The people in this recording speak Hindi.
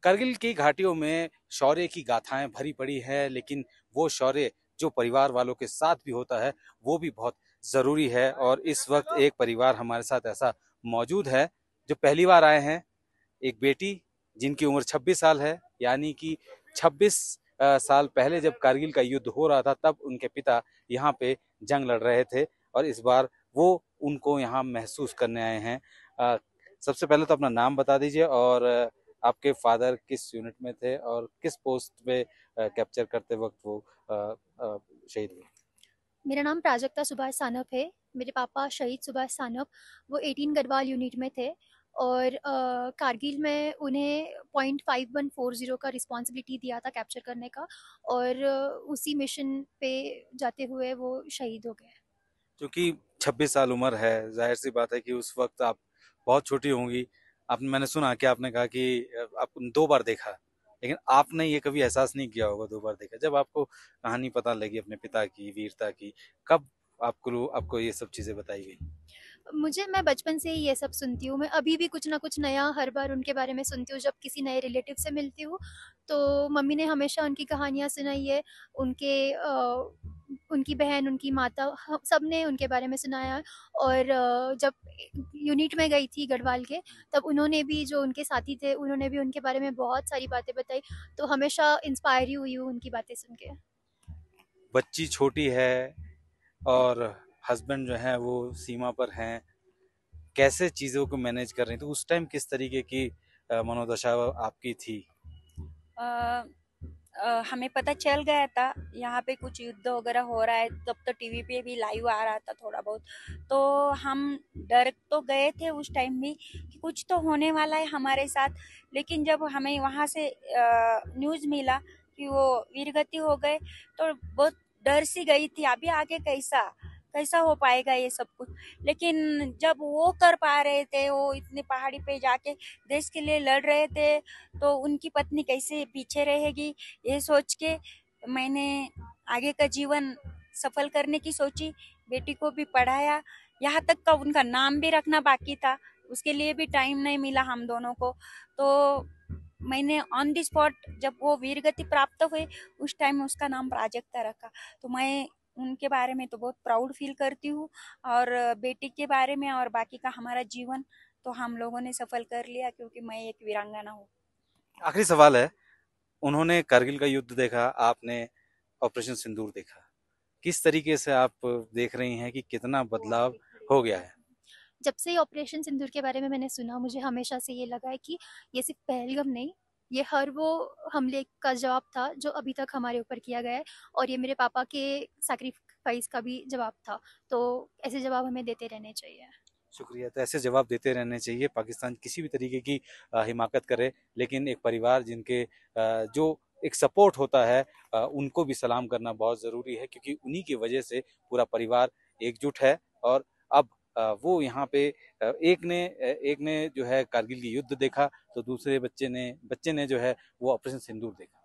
करगिल की घाटियों में शौर्य की गाथाएं भरी पड़ी है, लेकिन वो शौर्य जो परिवार वालों के साथ भी होता है वो भी बहुत जरूरी है। और इस वक्त एक परिवार हमारे साथ ऐसा मौजूद है जो पहली बार आए हैं। एक बेटी जिनकी उम्र 26 साल है, यानी कि 26 साल पहले जब कारगिल का युद्ध हो रहा था तब उनके पिता यहाँ पे जंग लड़ रहे थे और इस बार वो उनको यहाँ महसूस करने आए हैं। सबसे पहले तो अपना नाम बता दीजिए और आपके फादर किस यूनिट में थे और किस पोस्ट पे कैप्चर करते वक्त वो शहीद हुए। मेरा नाम प्राजक्ता सुभाष सानप है। मेरे पापा शहीद सुभाष सानप वो 18 गढ़वाल यूनिट में थे और कारगिल में उन्हें .5140 का रिस्पॉन्सिबिलिटी दिया था कैप्चर करने का और उसी मिशन पे जाते हुए वो शहीद हो गए। क्योंकि 26 साल उम्र है, जाहिर सी बात है कि उस वक्त आप बहुत छोटी होंगी। आपने मैंने सुना कि आपने कहा कि आपने 2 बार देखा, लेकिन आपने ये कभी एहसास नहीं किया होगा 2 बार देखा। जब आपको कहानी पता लगी अपने पिता की वीरता की, कब आपको आपको ये सब चीजें बताई गई। मैं बचपन से ही ये सब सुनती हूँ। मैं अभी भी कुछ ना कुछ नया हर बार उनके बारे में सुनती हूँ। जब किसी नए रिलेटिव से मिलती हूँ तो मम्मी ने हमेशा उनकी कहानियाँ सुनाई है। उनकी बहन, उनकी माता, हम सब ने उनके बारे में सुनाया है। और जब यूनिट में गई थी गढ़वाल के, तब उन्होंने भी, जो उनके साथी थे, उन्होंने भी उनके बारे में बहुत सारी बातें बताई। तो हमेशा इंस्पायर ही हुई हूँ उनकी बातें सुन के। बच्ची छोटी है और हस्बैंड जो है वो सीमा पर हैं, कैसे चीजों को मैनेज कर रही थी उस टाइम, किस तरीके की मनोदशा आपकी थी। अ, हमें पता चल गया था यहाँ पे कुछ युद्ध वगैरह हो रहा है, तब तो टीवी पे भी लाइव आ रहा था थोड़ा बहुत। तो हम डर तो गए थे उस टाइम भी कि कुछ तो होने वाला है हमारे साथ। लेकिन जब हमें वहाँ से न्यूज़ मिला कि वो वीरगति हो गए, तो बहुत डर सी गई थी, अभी आगे कैसा कैसा हो पाएगा ये सब कुछ। लेकिन जब वो कर पा रहे थे, वो इतने पहाड़ी पे जाके देश के लिए लड़ रहे थे, तो उनकी पत्नी कैसे पीछे रहेगी, ये सोच के मैंने आगे का जीवन सफल करने की सोची। बेटी को भी पढ़ाया, यहाँ तक का उनका नाम भी रखना बाकी था, उसके लिए भी टाइम नहीं मिला हम दोनों को। तो मैंने ऑन द स्पॉट जब वो वीरगति प्राप्त हुए, उस टाइम उसका नाम प्राजक्ता रखा। तो मैं उनके बारे में तो बहुत प्राउड फील करती हूँ। और बेटी के बारे में और बाकी का हमारा जीवन तो हम लोगों ने सफल कर लिया, क्योंकि मैं एक वीरांगना हूँ। आखिरी सवाल है, उन्होंने कारगिल का युद्ध देखा, आपने ऑपरेशन सिंदूर देखा, किस तरीके से आप देख रही हैं कि कितना बदलाव हो गया है। जब से ऑपरेशन सिंदूर के बारे में मैंने सुना, मुझे हमेशा से ये लगा है कि ये सिर्फ पहलगाम नहीं, ये हर वो हमले का जवाब था जो अभी तक हमारे ऊपर किया गया है। और ये मेरे पापा के सैक्रिफाइस का भी जवाब था। तो ऐसे जवाब हमें देते रहने चाहिए। शुक्रिया। तो ऐसे जवाब देते रहने चाहिए। पाकिस्तान किसी भी तरीके की हिमाकत करे, लेकिन एक परिवार जिनके जो एक सपोर्ट होता है, उनको भी सलाम करना बहुत ज़रूरी है, क्योंकि उन्हीं की वजह से पूरा परिवार एकजुट है। और अब वो यहाँ पे एक ने जो है कारगिल की युद्ध देखा, तो दूसरे बच्चे ने जो है वो ऑपरेशन सिंदूर देखा।